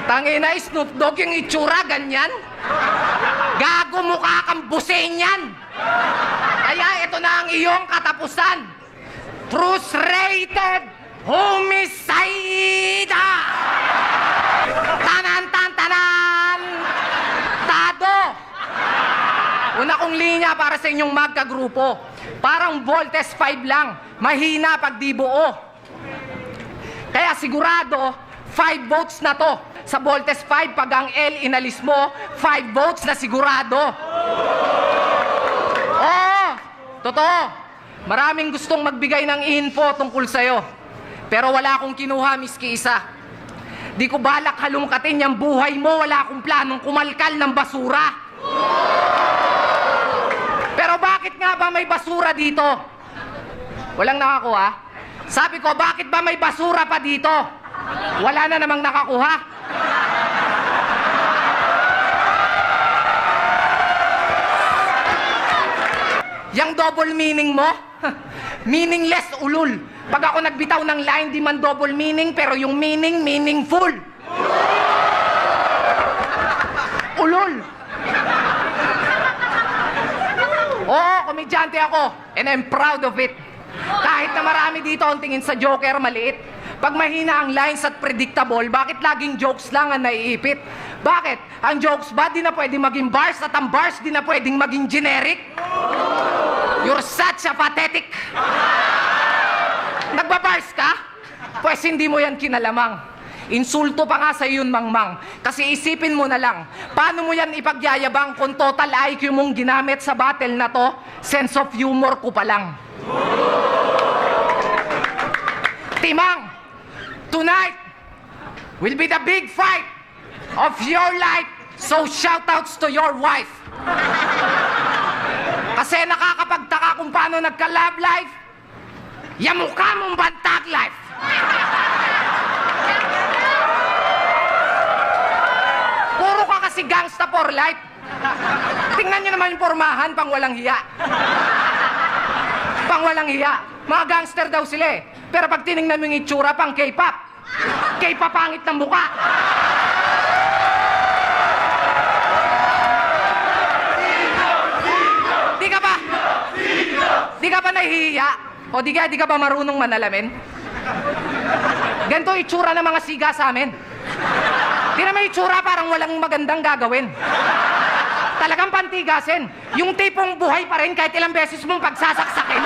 Tangina, Snoop Dogg yung itsura, ganyan. Gago, mukha kang busen yan. Kaya ito na ang iyong katapusan. Frustrated homicide! Tanan! Tado! Una kong linya para sa inyong magkagrupo. Parang Voltes 5 lang. Mahina pag di buo. Kaya sigurado, 5 votes na to. Sa Voltes 5, pag ang L inalis mo, 5 votes na sigurado. Oo, totoo. Maraming gustong magbigay ng info tungkol sa'yo. Pero wala akong kinuha, miski isa. Di ko balak halungkatin yung buhay mo, wala akong planong kumalkal ng basura. Pero bakit nga ba may basura dito? Walang nakakuha? Sabi ko, bakit ba may basura pa dito? Wala na namang nakakuha. Yang double meaning mo? Meaningless, ulul. Pag ako nagbitaw ng line, di man double meaning, pero yung meaning, meaningful. Ulul. Oo, komedyante ako, and I'm proud of it. Kahit na marami dito ang tingin sa Joker, maliit. Pag mahina ang lines at predictable, bakit laging jokes lang ang naiipit? Bakit? Ang jokes ba di na pwedeng maging bars at ang bars di na pwedeng maging generic? You're such a pathetic. Nagbabars ka? Pues hindi mo yan kinalamang. Insulto pa nga sa yun, Mangmang. Kasi isipin mo na lang, paano mo yan ipagyayabang kung total IQ mong ginamit sa battle na to, sense of humor ko pa lang. Timang, tonight will be the big fight of your life, so shoutouts to your wife. Kasi nakakapagtaka kung paano nagka-love life, yamukha mong bantag life. Puro ka kasi gangsta for life. Tingnan nyo naman yung pormahan, pang walang hiya. Pang walang hiya. Mga gangster daw sila eh. Pero pag tinignan mo yung itsura, pang K-pop. K-pop pangit ng buka. Di ka ba nahihiya? O di ka ba marunong manalamin? Ganito itsura ng mga siga sa amin. Di na may itsura, parang walang magandang gagawin. Talagang pantigasin. Yung tipong buhay pa rin kahit ilang beses mong pagsasaksakin.